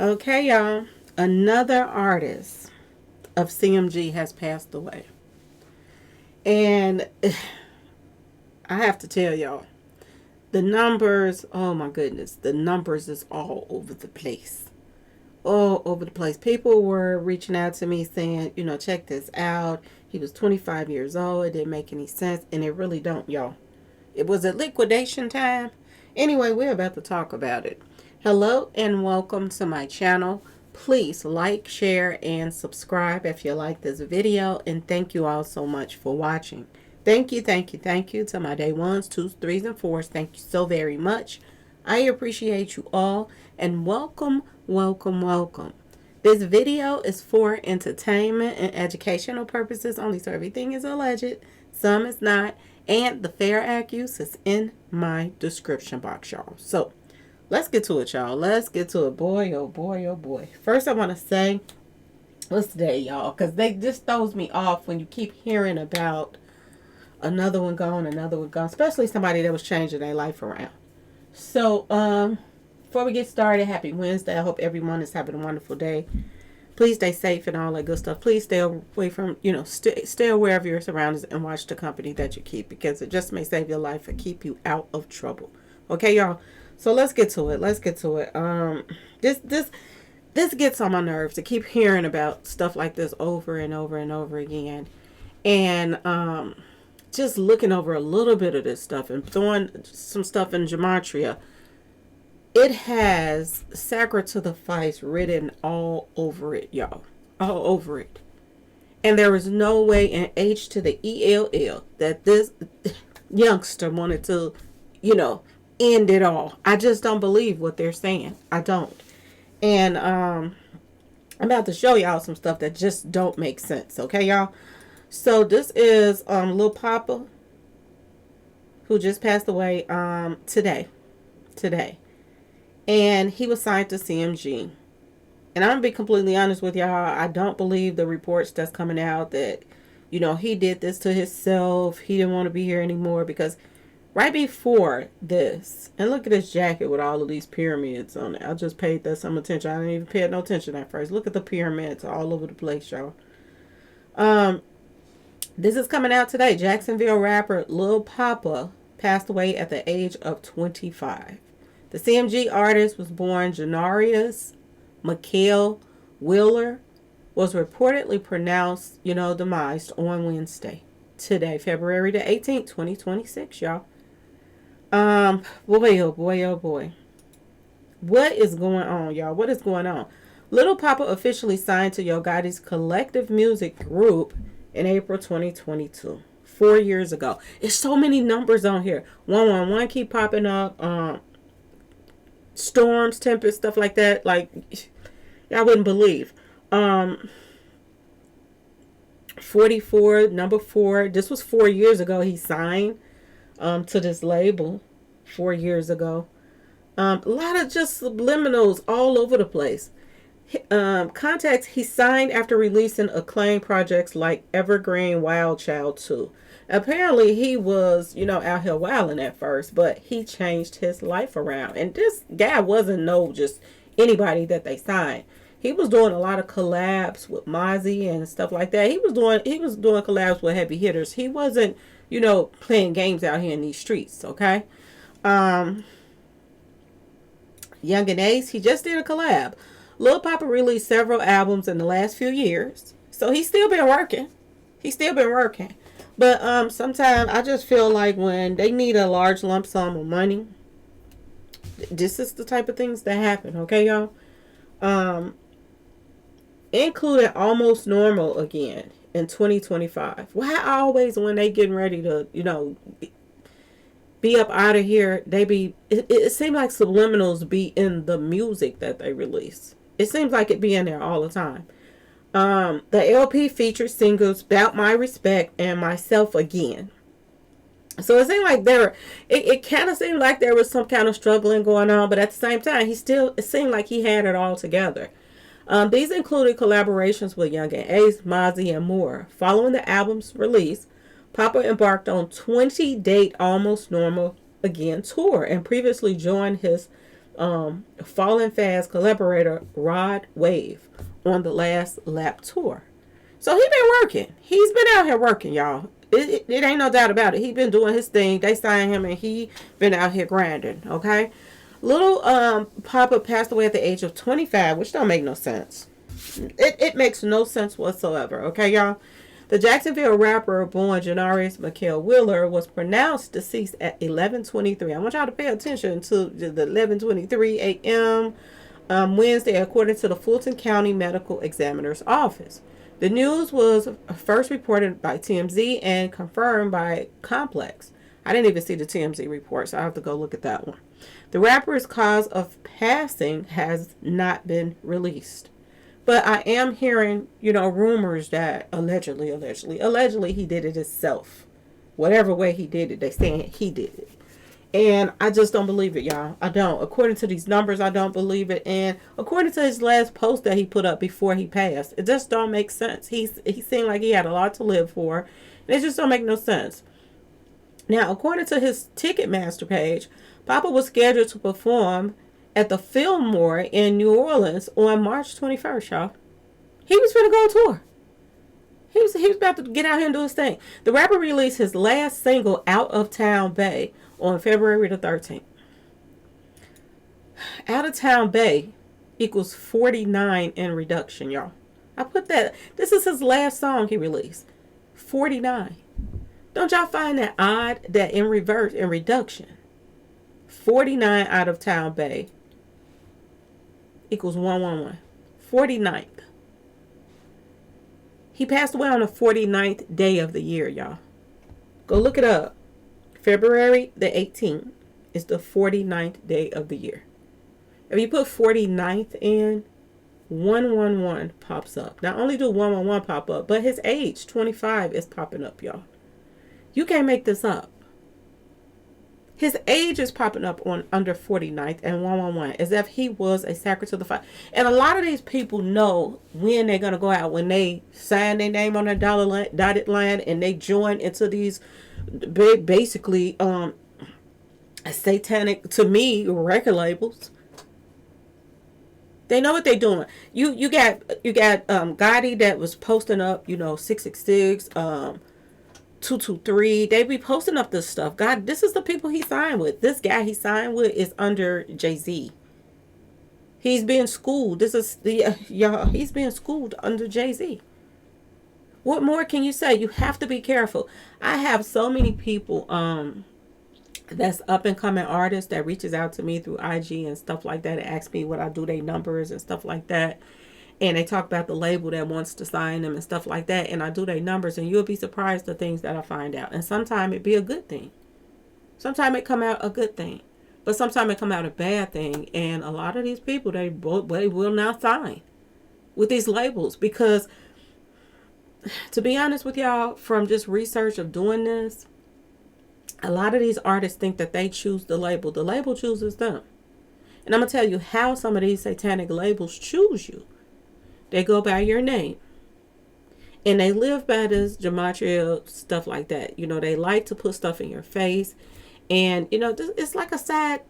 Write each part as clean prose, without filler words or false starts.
Okay, y'all. Another artist of CMG has passed away. And I have to tell y'all, the numbers, oh my goodness, the numbers is all over the place. All over the place. People were reaching out to me saying, check this out. He was 25 years old. It didn't make any sense. And it really don't, y'all. It was a liquidation time. Anyway, we're about to talk about it. Hello and welcome to my channel. Please like, share, and subscribe if you like this video. And thank you all so much for watching. Thank you, thank you, thank you to my day ones, twos, threes, and fours. Thank you so very much. I appreciate you all and welcome, welcome, welcome. This video is for entertainment and educational purposes only, so everything is alleged, some is not, and the fair accuse is in my description box, y'all. So let's get to it, y'all. Let's get to it. Boy, oh boy, oh boy. First, I want to say, what's today, y'all? Because they just throws me off when you keep hearing about another one gone, especially somebody that was changing their life around. So, before we get started, happy Wednesday. I hope everyone is having a wonderful day. Please stay safe and all that good stuff. Please stay away from, stay aware of your surroundings and watch the company that you keep, because it just may save your life and keep you out of trouble. Okay, y'all? So let's get to it. This gets on my nerves to keep hearing about stuff like this over and over and over again. And, just looking over a little bit of this stuff and throwing some stuff in Gematria, it has Sacred to the Vice written all over it, y'all. All over it. And there is no way in H to the ELL that this youngster wanted to, end it all. I just don't believe what they're saying. I don't. And I'm about to show y'all some stuff that just don't make sense. Okay, y'all? So this is Lil Poppa, who just passed away today. And he was signed to CMG. And I'm going to be completely honest with y'all. I don't believe the reports that's coming out that, he did this to himself. He didn't want to be here anymore, because right before this, and look at this jacket with all of these pyramids on it. I just paid that some attention. I didn't even pay no attention at first. Look at the pyramids all over the place, y'all. This is coming out today. Jacksonville rapper Lil Poppa passed away at the age of 25. The CMG artist was born Janarius Mikhail Wheeler, was reportedly pronounced, demised on Wednesday. Today, February the 18th, 2026, y'all. Boy, oh boy, oh boy. What is going on, y'all? What is going on? Lil Poppa officially signed to Yo Gotti's collective music group in April 2022, 4 years ago. There's so many numbers on here. 111 keep popping up. Storms, tempests, stuff like that. Like, y'all wouldn't believe. 44, number 4. This was 4 years ago. He signed to this label 4 years ago. A lot of just subliminals all over the place. Context, he signed after releasing acclaimed projects like Evergreen Wild Child 2. Apparently he was, out here wilding at first, but he changed his life around. And this guy wasn't just anybody that they signed. He was doing a lot of collabs with Mozzie and stuff like that. He was doing collabs with heavy hitters. He wasn't, playing games out here in these streets, okay? Young and Ace, he just did a collab. Lil Poppa released several albums in the last few years. So he's still been working. But sometimes I just feel like when they need a large lump sum of money, this is the type of things that happen, okay, y'all? Included Almost Normal again in 2025. Why always when they getting ready to, be up out of here, it seems like subliminals be in the music that they release. It seems like it be in there all the time. The LP features singles Bout My Respect and Myself Again. So it seemed like it kind of seemed like there was some kind of struggling going on, but at the same time, it seemed like he had it all together. These included collaborations with Young and Ace, Mozzie, and more. Following the album's release, Poppa embarked on 20-date Almost Normal Again tour and previously joined his Falling Fast collaborator Rod Wave on the Last Lap tour. So he been working. He's been out here working, y'all. It ain't no doubt about it. He been doing his thing. They signed him and he been out here grinding, okay? Lil Poppa passed away at the age of 25, which don't make no sense. It makes no sense whatsoever, okay, y'all? The Jacksonville rapper born Janarius Michael Wheeler was pronounced deceased at 11:23. I want y'all to pay attention to the 11:23 a.m. Wednesday, according to the Fulton County Medical Examiner's Office. The news was first reported by TMZ and confirmed by Complex. I didn't even see the TMZ report, so I have to go look at that one. The rapper's cause of passing has not been released. But I am hearing, rumors that allegedly he did it himself. Whatever way he did it, they saying he did it. And I just don't believe it, y'all. I don't. According to these numbers, I don't believe it. And according to his last post that he put up before he passed, it just don't make sense. He seemed like he had a lot to live for. And it just don't make no sense. Now, according to his Ticketmaster page, Poppa was scheduled to perform at the Fillmore in New Orleans on March 21st, y'all. He was finna go on tour. He was about to get out here and do his thing. The rapper released his last single, Out of Town Bay, on February the 13th. Out of Town Bay equals 49 in reduction, y'all. I put that. This is his last song he released. 49. Don't y'all find that odd that in reverse, in reduction, 49 Out of Town Bay equals 111. 49th. He passed away on the 49th day of the year, y'all. Go look it up. February the 18th is the 49th day of the year. If you put 49th in, 111 pops up. Not only do 111 pop up, but his age, 25, is popping up, y'all. You can't make this up. His age is popping up on under 49th and 111 as if he was a sacrifice to the fire. And a lot of these people know when they're going to go out, when they sign their name on their dotted line and they join into these basically satanic, to me, record labels. They know what they're doing. You got Gotti that was posting up, 666, 223. They be posting up this stuff. God, this is the people he signed with. This guy he signed with is under Jay-Z. He's being schooled. This is he's being schooled under Jay-Z. What more can you say? You have to be careful. I have so many people that's up and coming artists that reaches out to me through IG and stuff like that and asks me what I do, their numbers and stuff like that. And they talk about the label that wants to sign them and stuff like that. And I do their numbers, and you'll be surprised the things that I find out. And sometimes it be a good thing. Sometimes it come out a good thing. But sometimes it come out a bad thing. And a lot of these people, they will not sign with these labels. Because, to be honest with y'all, from just research of doing this, a lot of these artists think that they choose the label. The label chooses them. And I'm going to tell you how some of these satanic labels choose you. They go by your name. And they live by this gematria, stuff like that. They like to put stuff in your face. And, it's like a sad,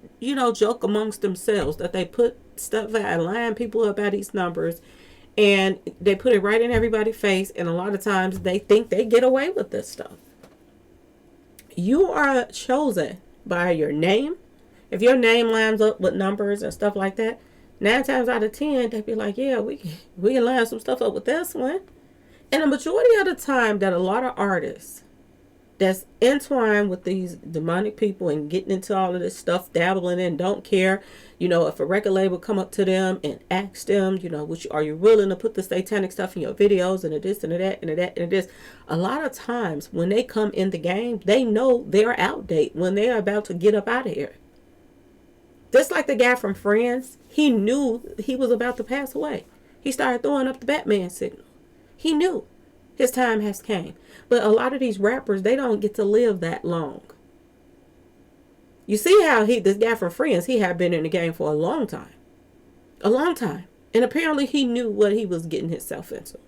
joke amongst themselves that they put stuff out and line people up by these numbers. And they put it right in everybody's face. And a lot of times they think they get away with this stuff. You are chosen by your name. If your name lines up with numbers and stuff like that, 9 times out of 10, they'd be like, yeah, we can line some stuff up with this one. And the majority of the time that a lot of artists that's entwined with these demonic people and getting into all of this stuff, dabbling in, don't care, if a record label come up to them and ask them, are you willing to put the satanic stuff in your videos and this and that and that and this. A lot of times when they come in the game, they know they're outdated when they're about to get up out of here. Just like the guy from Friends, he knew he was about to pass away. He started throwing up the Batman signal. He knew his time has came. But a lot of these rappers, they don't get to live that long. You see how this guy from Friends, he had been in the game for a long time. A long time. And apparently he knew what he was getting himself into.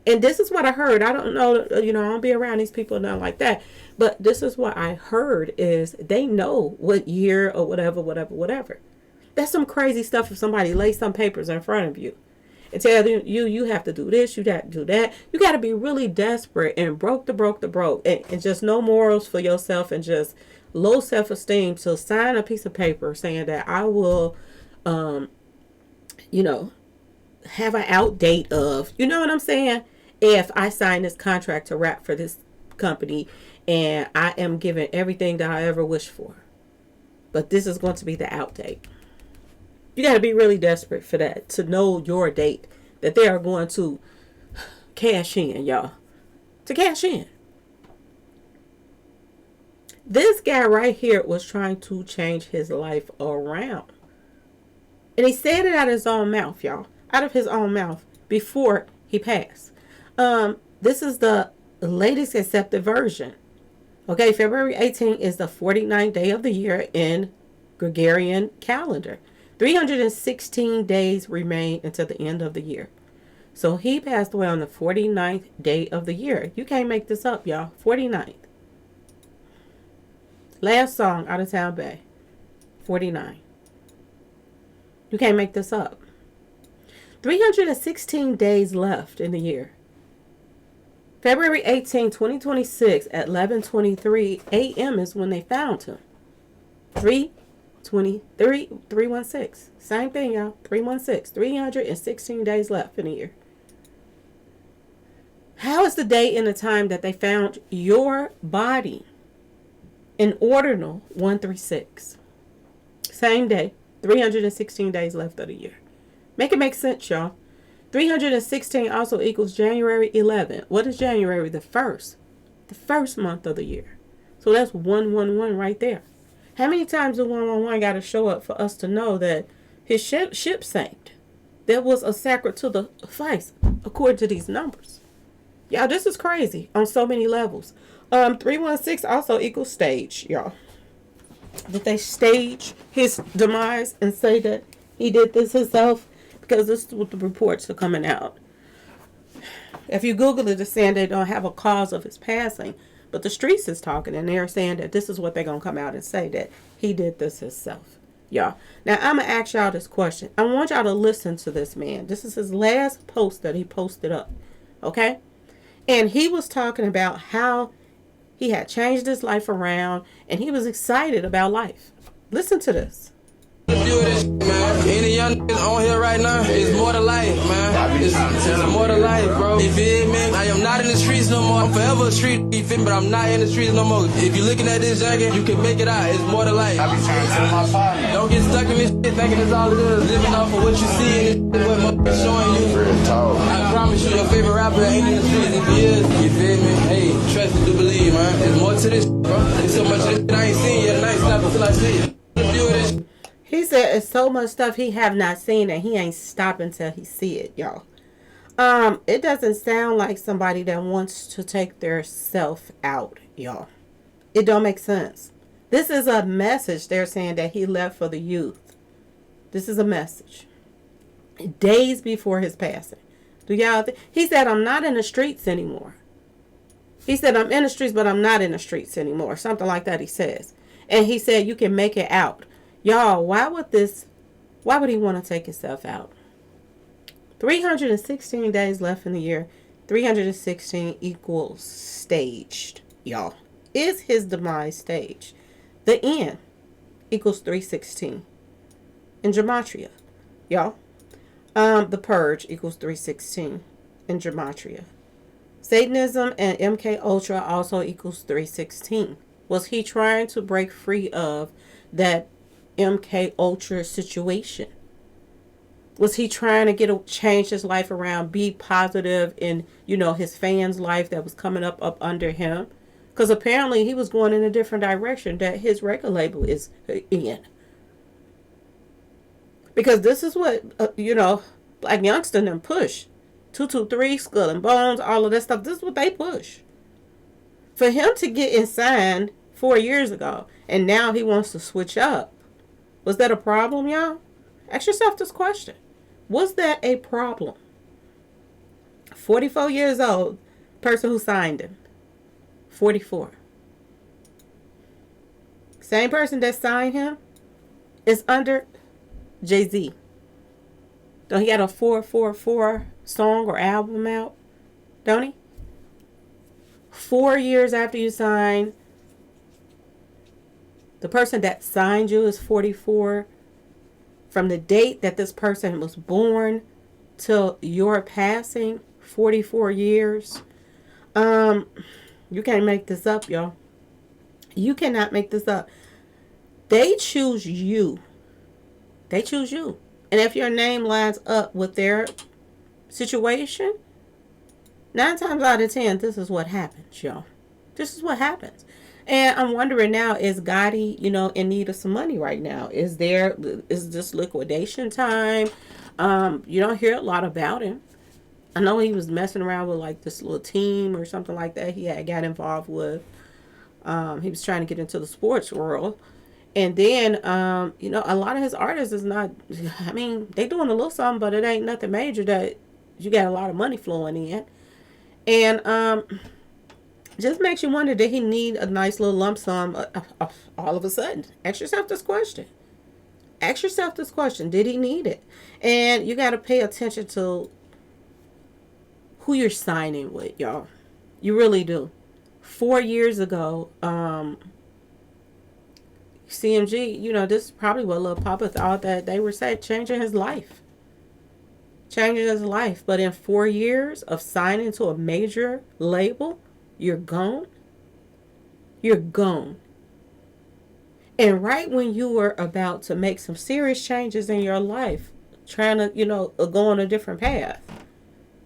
And this is what I heard. I don't know, I don't be around these people now like that. But this is what I heard is they know what year or whatever. That's some crazy stuff if somebody lays some papers in front of you and tell you have to do this, you got to do that. You got to be really desperate and broke, and just no morals for yourself and just low self-esteem to sign a piece of paper saying that I will, you know, have an out date of, you know what I'm saying? If I sign this contract to rap for this company and I am given everything that I ever wished for, but this is going to be the out date. You got to be really desperate for that, to know your date that they are going to cash in, y'all. To cash in. This guy right here was trying to change his life around. And he said it out of his own mouth, y'all. Out of his own mouth before he passed. This is the latest accepted version. Okay, February 18th is the 49th day of the year in Gregorian calendar. 316 days remain until the end of the year. So he passed away on the 49th day of the year. You can't make this up, y'all. 49th. Last song, Out of Town Bay. 49. You can't make this up. 316 days left in the year. February 18, 2026 at 11:23 a.m. is when they found him. 316. Same thing, y'all. 316. 316 days left in a year. How is the date and the time that they found your body? In ordinal 136. Same day. 316 days left of the year. Make it make sense, y'all. 316 also equals January 11. What is January? The first. The first month of the year. So that's 111 right there. How many times the 111 got to show up for us to know that his ship sank? There was a sacrifice to the vice, according to these numbers. Y'all, this is crazy on so many levels. 316 also equals stage, y'all. Did they stage his demise and say that he did this himself? Because this is what the reports are coming out. If you Google it, it's saying they don't have a cause of his passing. But the streets is talking, and they're saying that this is what they're going to come out and say, that he did this himself. Y'all. Now, I'm going to ask y'all this question. I want y'all to listen to this man. This is his last post that he posted up. Okay? And he was talking about how he had changed his life around, and he was excited about life. Listen to this. Any young niggas on here right now, it's more to life, man. It's more to life, bro. You feel me? I am not in the streets no more. I'm forever a street, you feel me? But I'm not in the streets no more. If you're looking at this jacket, you can make it out. It's more to life. I be trying to tell my partner. Don't get stuck in this shit thinking it's all it is. Living off of what you see and this shit, what my showing you. I promise you, your favorite rapper ain't in the streets if he is. You feel me? Hey, trust me, do believe, man. There's more to this shit, bro. There's so much of this shit I ain't seen yet, and I ain't stopped until I see it. Do this. He said it's so much stuff he have not seen and he ain't stopping until he see it, y'all. It doesn't sound like somebody that wants to take their self out, y'all. It don't make sense. This is a message they're saying that he left for the youth. This is a message. Days before his passing. Do y'all he said, I'm not in the streets anymore. He said, I'm in the streets, but I'm not in the streets anymore. Something like that he says. And he said, you can make it out. Y'all, why would he want to take himself out? 316 days left in the year. 316 equals staged, y'all. Is his demise staged? The end equals 316 in Gematria, y'all. The purge equals 316 in Gematria. Satanism and MK Ultra also equals 316. Was he trying to break free of that MK Ultra situation? Was he trying to change his life around, be positive in, his fans' life that was coming up under him? Because apparently he was going in a different direction that his record label is in. Because this is what, Black Youngster and them push. 223, Skull and Bones, all of that stuff. This is what they push. For him to get signed 4 years ago, and now he wants to switch up. Was that a problem, y'all? Ask yourself this question. Was that a problem? 44 years old, person who signed him. 44. Same person that signed him is under Jay-Z. Don't he got a 444 song or album out? Don't he? 4 years after you sign, the person that signed you is 44. From the date that this person was born till your passing, 44 years. You can't make this up, y'all. You cannot make this up. They choose you. They choose you. And if your name lines up with their situation, 9 times out of 10, this is what happens, y'all. This is what happens. And I'm wondering now, is Gotti, in need of some money right now? Is this liquidation time? You don't hear a lot about him. I know he was messing around with like this little team or something like that he had got involved with. He was trying to get into the sports world. And then, a lot of his artists is not, they doing a little something, but it ain't nothing major that you got a lot of money flowing in. And just makes you wonder, did he need a nice little lump sum all of a sudden? Ask yourself this question. Ask yourself this question. Did he need it? And you got to pay attention to who you're signing with, y'all. You really do. 4 years ago, CMG, this is probably what Lil Poppa thought that they were saying, changing his life. Changing his life. But in 4 years of signing to a major label, you're gone. You're gone. And right when you were about to make some serious changes in your life, trying to, go on a different path,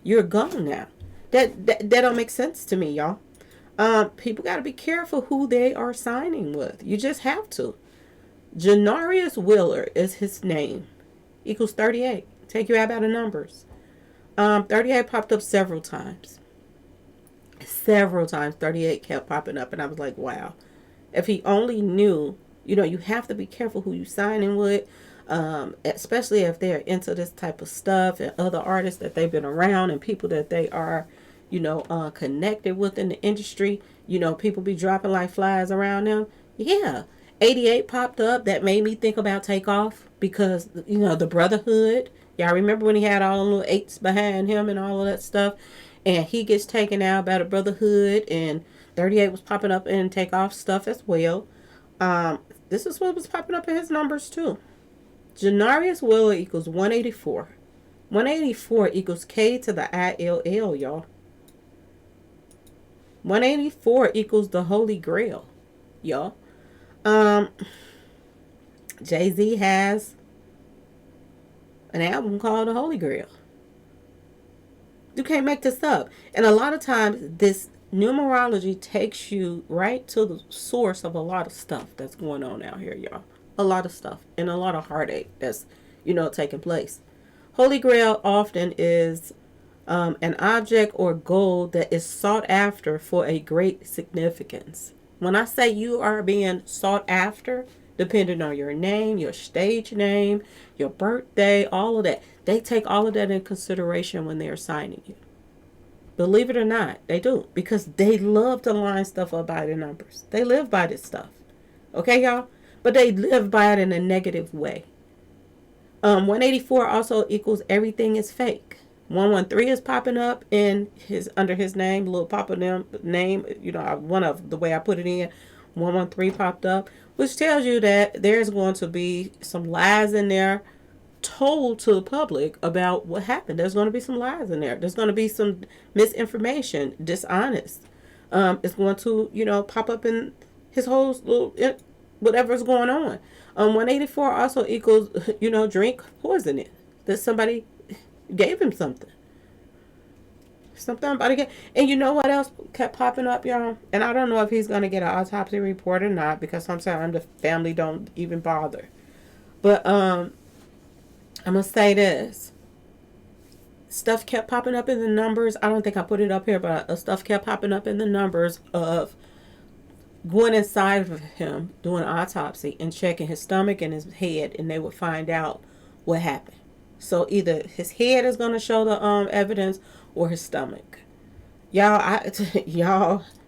you're gone now. That don't make sense to me, y'all. People got to be careful who they are signing with. You just have to. Janarius Wheeler is his name. Equals 38. Take you out of numbers. 38 popped up several times. Several times 38 kept popping up, and I was like, wow. If he only knew, you have to be careful who you signing with, especially if they're into this type of stuff, and other artists that they've been around and people that they are, connected with in the industry. People be dropping like flies around them. Yeah. 88 popped up. That made me think about Takeoff because, the Brotherhood. Y'all remember when he had all the little eights behind him and all of that stuff? And he gets taken out by the Brotherhood, and 38 was popping up in Takeoff stuff as well. This is what was popping up in his numbers too. Janarius Wheeler equals 184. 184 equals K to the ILL, y'all. 184 equals the Holy Grail, y'all. Jay-Z has an album called The Holy Grail. You can't make this up. And a lot of times this numerology takes you right to the source of a lot of stuff that's going on out here, y'all. A lot of stuff and a lot of heartache that's, taking place. Holy Grail often is an object or goal that is sought after for a great significance. When I say you are being sought after, depending on your name, your stage name, your birthday, all of that, they take all of that in consideration when they're signing you. Believe it or not, they do. Because they love to line stuff up by the numbers. They live by this stuff. Okay, y'all? But they live by it in a negative way. 184 also equals everything is fake. 113 is popping up under his name, Lil Poppa name. One of the way I put it in. 113 popped up, which tells you that there's going to be some lies in there told to the public about what happened. There's going to be some lies in there. There's going to be some misinformation, dishonest. It's going to, pop up in his whole little whatever's going on. 184 also equals, drink poison. That somebody gave him something. Something about it. And you know what else kept popping up, y'all? And I don't know if he's going to get an autopsy report or not, because sometimes the family don't even bother. But I'm going to say this. Stuff kept popping up in the numbers. I don't think I put it up here, but stuff kept popping up in the numbers of going inside of him, doing an autopsy and checking his stomach and his head, and they would find out what happened. So either his head is going to show the evidence or his stomach. Y'all,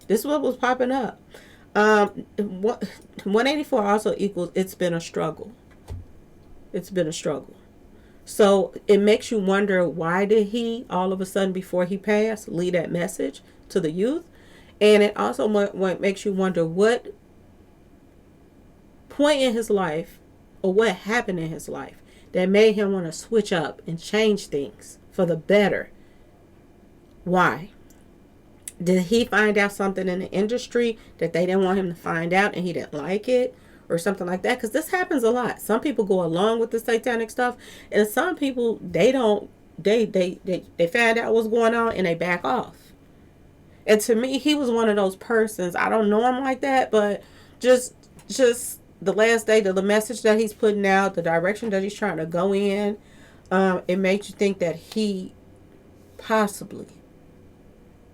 this is what was popping up. 184 also equals it's been a struggle. It's been a struggle. So it makes you wonder, why did he all of a sudden before he passed leave that message to the youth? And it also makes you wonder what point in his life or what happened in his life that made him want to switch up and change things for the better. Why? Did he find out something in the industry that they didn't want him to find out and he didn't like it? Or something like that? Because this happens a lot. Some people go along with the satanic stuff, and some people, they don't, they find out what's going on and they back off. And to me, he was one of those persons. I don't know him like that, but just the last day, the message that he's putting out, the direction that he's trying to go in, it makes you think that he possibly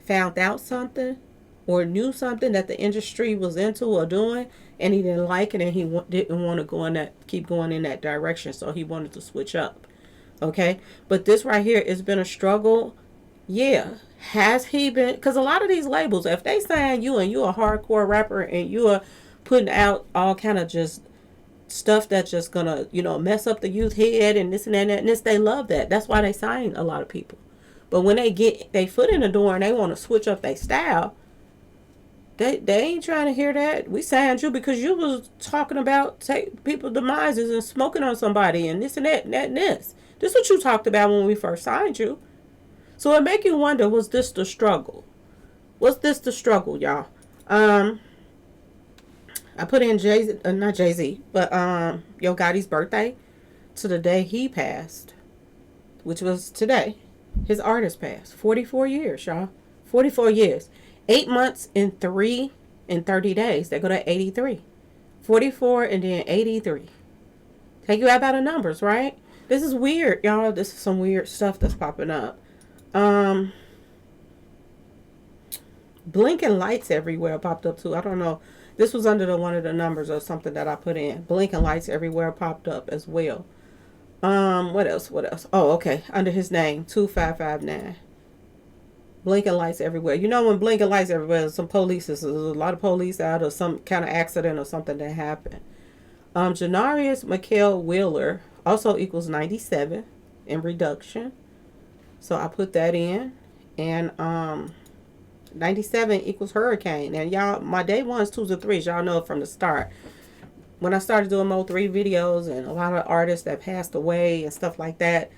found out something or knew something that the industry was into or doing, and he didn't like it, and he didn't want to keep going in that direction, so he wanted to switch up. Okay, but this right here has been a struggle. Yeah, has he been? Because a lot of these labels, if they sign you and you're a hardcore rapper and you are putting out all kind of just stuff that's just gonna, mess up the youth head and this and that and this, they love that. That's why they sign a lot of people. But when they get their foot in the door and they want to switch up their style, they ain't trying to hear that. We signed you because you was talking about people demises and smoking on somebody and this and that and that and this. This is what you talked about when we first signed you. So it make you wonder, was this the struggle? Was this the struggle, y'all? I put in not Jay-Z, but Yo Gotti's birthday to the day he passed, which was today. His artist passed. 44 years, y'all. 44 years. 8 months and 30 days. They go to 83. 44 and then 83. Take you out by the numbers, right? This is weird, y'all. This is some weird stuff that's popping up. Blinking lights everywhere popped up too. I don't know. This was under one of the numbers or something that I put in. Blinking lights everywhere popped up as well. What else? Oh, okay. Under his name, 2559. Blinking lights everywhere. You know, when blinking lights everywhere, there's there's a lot of police out or some kind of accident or something that happened. Janarius Mikhail Wheeler also equals 97 in reduction. So I put that in. And 97 equals hurricane. And y'all, my day 1s, 2s, and 3s, y'all know from the start. When I started doing Mo 3 videos and a lot of artists that passed away and stuff like that,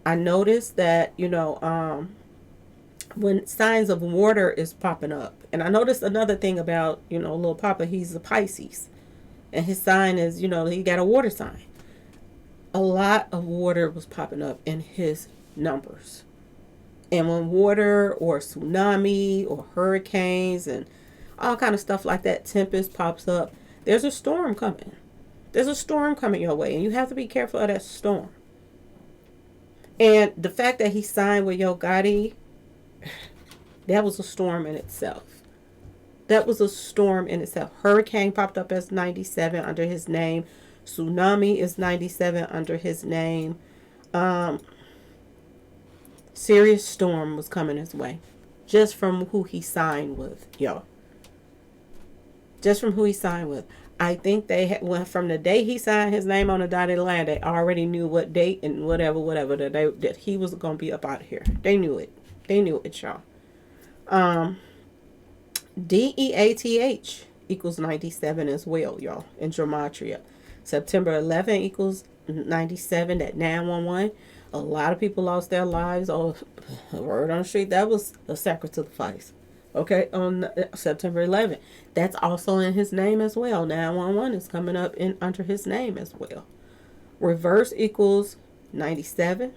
I noticed that, when signs of water is popping up. And I noticed another thing about, Lil Poppa, he's a Pisces. And his sign is, he got a water sign. A lot of water was popping up in his numbers. And when water or tsunami or hurricanes and all kind of stuff like that, tempest pops up, there's a storm coming. There's a storm coming your way, and you have to be careful of that storm. And the fact that he signed with Yo Gotti, that was a storm in itself. That was a storm in itself. Hurricane popped up as 97 under his name. Tsunami is 97 under his name. Serious storm was coming his way. Just from who he signed with, y'all. Just from who he signed with. I think they went from the day he signed his name on the dotted line, they already knew what date and whatever that he was going to be up out of here. They knew it. They knew it, y'all. DEATH equals 97 as well, y'all, in Gematria. September 11 equals 97, that 911. A lot of people lost their lives. Oh, word on the street, that was a sacrifice. Okay, on September 11th. That's also in his name as well. 911 is coming up under his name as well. Reverse equals 97.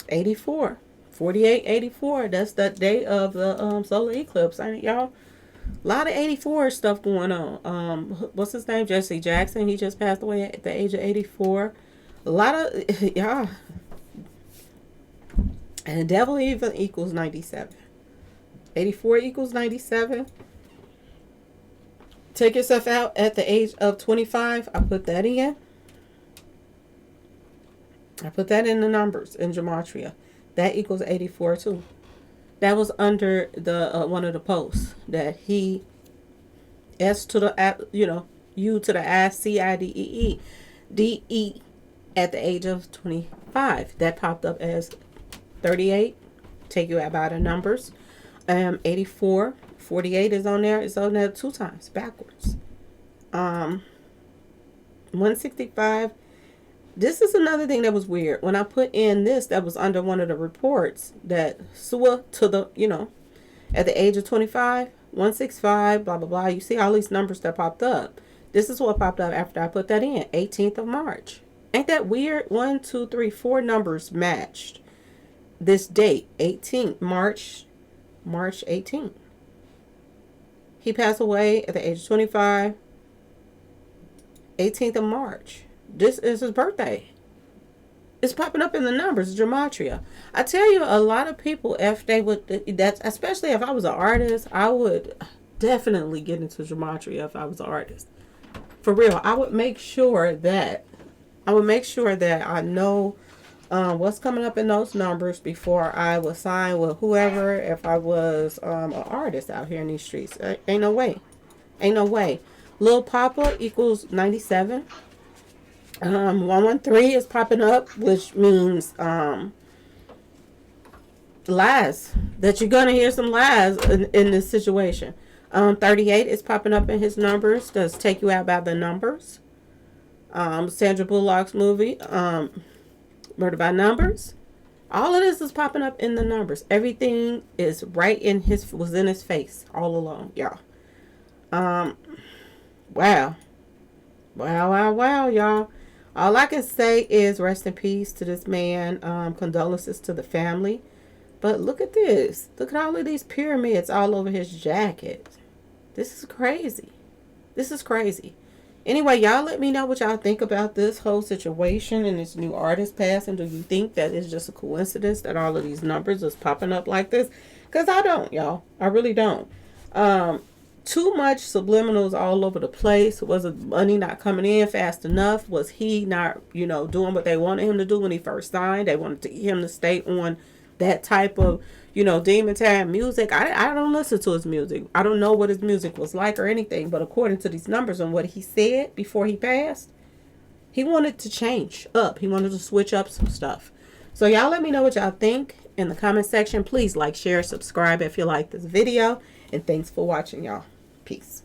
84. 4884. That's the day of the solar eclipse, ain't it, y'all? A lot of 84 stuff going on. What's his name? Jesse Jackson. He just passed away at the age of 84. A lot of, yeah. And the devil even equals 97. 84 equals 97. Take yourself out at the age of 25. I put that in. I put that in the numbers in Gematria. That equals 84 too. That was under the one of the posts that he S to the U to the I C I D E E. DE at the age of 25. That popped up as 38. Take you out by the numbers. 84. 48 is on there. It's on there 2 times backwards. 165. This is another thing that was weird. When I put in this, that was under one of the reports that SUA to the, at the age of 25, 165, blah, blah, blah. You see all these numbers that popped up. This is what popped up after I put that in, 18th of March. Ain't that weird? 1, 2, 3, 4 numbers matched. This date, 18th, March 18th. He passed away at the age of 25, 18th of March. This is his birthday. It's popping up in the numbers, Gematria. I tell you, a lot of people, if they would, that's especially if I was an artist, I would definitely get into Gematria if I was an artist. For real, I would make sure that I know what's coming up in those numbers before I would sign with whoever. If I was an artist out here in these streets, ain't no way. Lil Poppa equals 97. 113 is popping up, which means lies. That you're gonna hear some lies in this situation. 38 is popping up in his numbers. Does take you out by the numbers. Sandra Bullock's movie, Murder by Numbers. All of this is popping up in the numbers. Everything is right was in his face all along, y'all. Wow, y'all. All I can say is rest in peace to this man. Condolences to the family. But look at this. Look at all of these pyramids all over his jacket. This is crazy. Anyway, y'all let me know what y'all think about this whole situation and this new artist passing. Do you think that it's just a coincidence that all of these numbers is popping up like this? Because I don't, y'all. I really don't. Too much subliminals all over the place. Was the money not coming in fast enough? Was he not, doing what they wanted him to do when he first signed? They wanted him to stay on that type of, demon time music. I don't listen to his music. I don't know what his music was like or anything. But according to these numbers and what he said before he passed, he wanted to change up. He wanted to switch up some stuff. So y'all let me know what y'all think in the comment section. Please like, share, subscribe if you like this video. And thanks for watching, y'all. Peace.